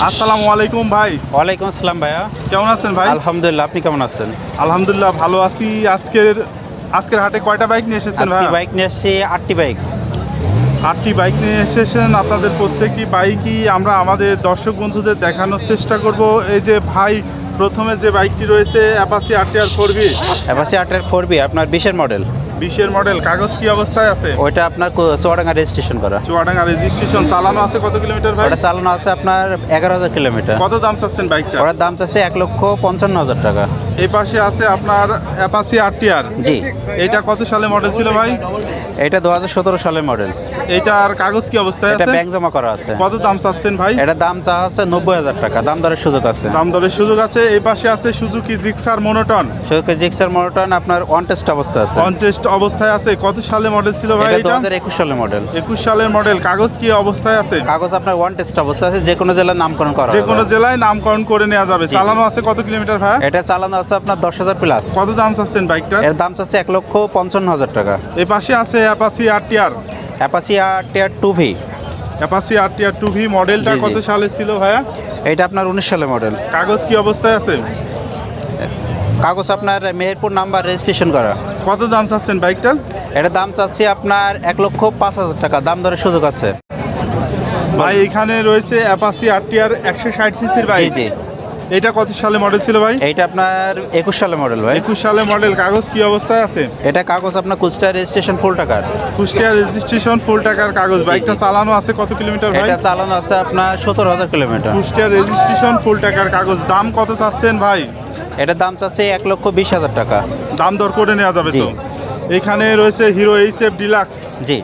আসসালামু আলাইকুম ভাই। ওয়ালাইকুম আসসালাম ভাইয়া। কেমন আছেন ভাই? আলহামদুলিল্লাহ, আপনি কেমন আছেন? আলহামদুলিল্লাহ ভালো আছি। আজকের হাটে কয়টা বাইক নিয়ে এসেছেন ভাই? বাইক নিয়ে আসছি 8টি বাইক। 8টি বাইক নিয়ে এসেছেন। আপনাদের প্রত্যেকটি বাইকই আমরা আমাদের দর্শক বন্ধুদের দেখানোর চেষ্টা করব। এই যে ভাই, প্রথমে যে বাইকটি রয়েছে Apache RTR 4B। Apache RTR 4B আপনার 20-এর মডেল। 20-এর মডেল, কাগজ কি অবস্থায় আছে? ওইটা আপনার চুয়াডাঙ্গা রেজিস্ট্রেশন করা। চুয়াডাঙ্গা রেজিস্ট্রেশন। চালানো আছে কত কিলোমিটার ভাই? ওটা চালানো আছে আপনার 11,000 কিলোমিটার। কত দাম চাচ্ছেন বাইকটা? ওটার দাম চাচ্ছে 1,55,000 টাকা। এই পাশে আছে আপনার অ্যাপাচি RTR। জি। এটা কত সালে মডেল ছিল ভাই? এটা 2017 সালের মডেল। এটার কাগজ কি অবস্থায় এটা আছে? ব্যাংক জমা করা আছে। কত দাম চাচ্ছেন ভাই? এটা দাম চা আছে 90,000 টাকা, দাম দরের সুযোগ আছে। দাম দরের সুযোগ আছে। এই পাশে আছে Suzuki Gixxer monotone. Suzuki Gixxer monotone আপনার অন টেস্ট অবস্থা আছে। অন টেস্ট অবস্থায় আছে। কত সালে মডেল ছিল ভাই এটা এটা? 2021 সালের মডেল। 21 সালের মডেল। কাগজ কি অবস্থায় আছে? কাগজ আপনার ওয়ান টেস্ট অবস্থা আছে, যে কোনো জেলার নামকরণ করা যে কোনো হবে। জেলায় নামকরণ করে নেওয়া যাবে। জি। চালানো আছে কত কিলোমিটার ভাই? এটা চালানো আছে আপনার 10,000 প্লাস। কত দাম চাচ্ছেন বাইকটার? এর দাম চাচ্ছে 1,55,000 টাকা। এই পাশে আছে Apache RTR। Apache RTR 2V। Apache RTR 2V মডেলটা জি, জি। কত সালে ছিল ভাইয়া? এটা আপনার 19 সালের মডেল। কাগজ কি অবস্থায় আছে? কাগজ আপনার মেহেরপুর নাম্বার রেজিস্ট্রেশন করা। কত দাম চাচ্ছেন বাইকটার? এটার দাম চাচ্ছি আপনার 1,05,000 টাকা, দাম দরের সুযোগ আছে। ভাই এখানে রয়েছে অ্যাপাচি RTR 160 সিসির জি বাইক। জি। এটা কত সালে মডেল ছিল ভাই? এইটা আপনার 21 সালের মডেল ভাই। 21 সালে মডেল। কাগজ কি অবস্থায় আছে? এটা কাগজ আপনার কুষ্টিয়া রেজিস্ট্রেশন ফুল টাকার। কুষ্টিয়া রেজিস্ট্রেশন ফুল টাকার কাগজ। জি, বাইকটা জি। চালানো আছে কত কিলোমিটার ভাই? এটা চালানো আছে আপনার 17,000 কিলোমিটার। কুষ্টিয়া রেজিস্ট্রেশন ফুল টাকার কাগজ। দাম কত চাচ্ছেন ভাই? এটার দাম চাচ্ছে 1,20,000 টাকা। দাম দর করে নেওয়া যাবে জি। তো? এখানে রয়েছে হিরো HF ডিলাক্স। জি।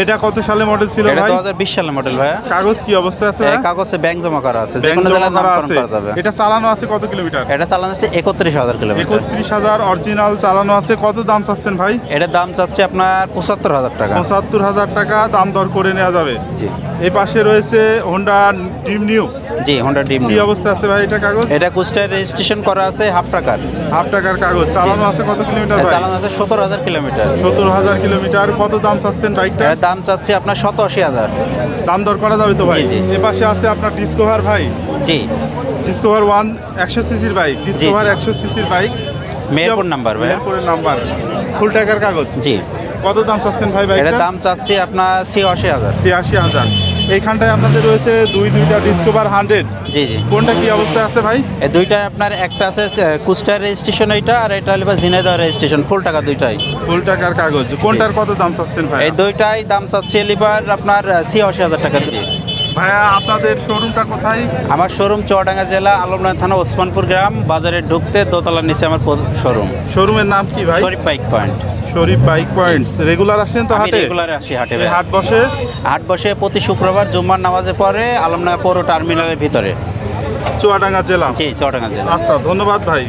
এটা কত সালে মডেল ছিল এটা ভাই? 2020 সালের মডেল ভাই। কাগজ কি অবস্থায় আছে এই ভাই? কাগজে ব্যাংক জমা করা আছে, যে ব্যাংক কোনো জমা জেলার করা নামকরণ আছে। করা যাবে। এটা চালানো আছে কত কিলোমিটার? এটা চালানো আছে 31,000 কিলোমিটার। 31,000 অরিজিনাল চালানো আছে। কত দাম চাচ্ছেন ভাই? এটার দাম চাচ্ছে আপনার 75,000 টাকা। 75,000 টাকা দাম দর করে নেওয়া যাবে। জি। এই পাশে রয়েছে হোন্ডা ড্রিম নিউ। জি, হোন্ডা ড্রিম। কি অবস্থা আছে ভাই এটা কাগজ? এটা কুষ্টিয়ায় রেজিস্ট্রেশন করা আছে হাফ টাকার। হাফ টাকার কাগজ। চালানো আছে কত কিলোমিটার ভাই? চালানো আছে 17,000 কিলোমিটার। 70,000 কিলোমিটার। কত দাম চাচ্ছেন বাইকটা? এর দাম চাচ্ছে আপনার 87,000। দাম দর করা যাবে তো ভাই? জি, জি। এ পাশে আছে আপনার ডিসকভার ভাই। জি। ডিসকভার 100 সিসির বাইক। ডিসকভার 100 সিসির বাইক। মেহেরপুর নাম্বার ভাই। মেহেরপুরের নাম্বার। ফুল টাকার কাগজ। জি। কত দাম চাচ্ছেন ভাই এর বাইকটা? দাম চাচ্ছি আপনার 86,000। 86,000। এইখানটায় আপনাদের রয়েছে দুইটা ডিসকভার 100। জি জি। কোনটা কি অবস্থায় আছে ভাই? এই দুইটা আপনার একটা আছে কুষ্টিয়ার রেজিস্ট্রেশন এইটা, আর এটা হলো ঝিনাইদহ রেজিস্ট্রেশন ফুল টাকা দুইটাই। ফুল টাকার কাগজ। কোনটার কত দাম চাচ্ছেন ভাই? এই দুইটাই দাম চাচ্ছে লিভার আপনার 86,000 টাকা। জি। ভাইয়া আপনাদের শোরুমটা কোথায়? আমার শোরুম চুয়াডাঙ্গা জেলা আলমডাঙ্গা থানা ওসমানপুর গ্রাম, বাজারে ঢুকতে দোতলার নিচে আমার শোরুম। শোরুমের নাম কি ভাই? শরীফ বাইক পয়েন্ট। শরীফ বাইক পয়েন্টস। রেগুলার আসেন তো আমি হাটে? রেগুলার আসি হাটে। এই হাট বসে? হাট বসে প্রতি শুক্রবার জুম্মার নামাজে পরে আলমডাঙ্গা পৌর টার্মিনালের ভিতরে। চুয়াডাঙ্গা জেলা। জি, চুয়াডাঙ্গা জেলা। আচ্ছা, ধন্যবাদ ভাই।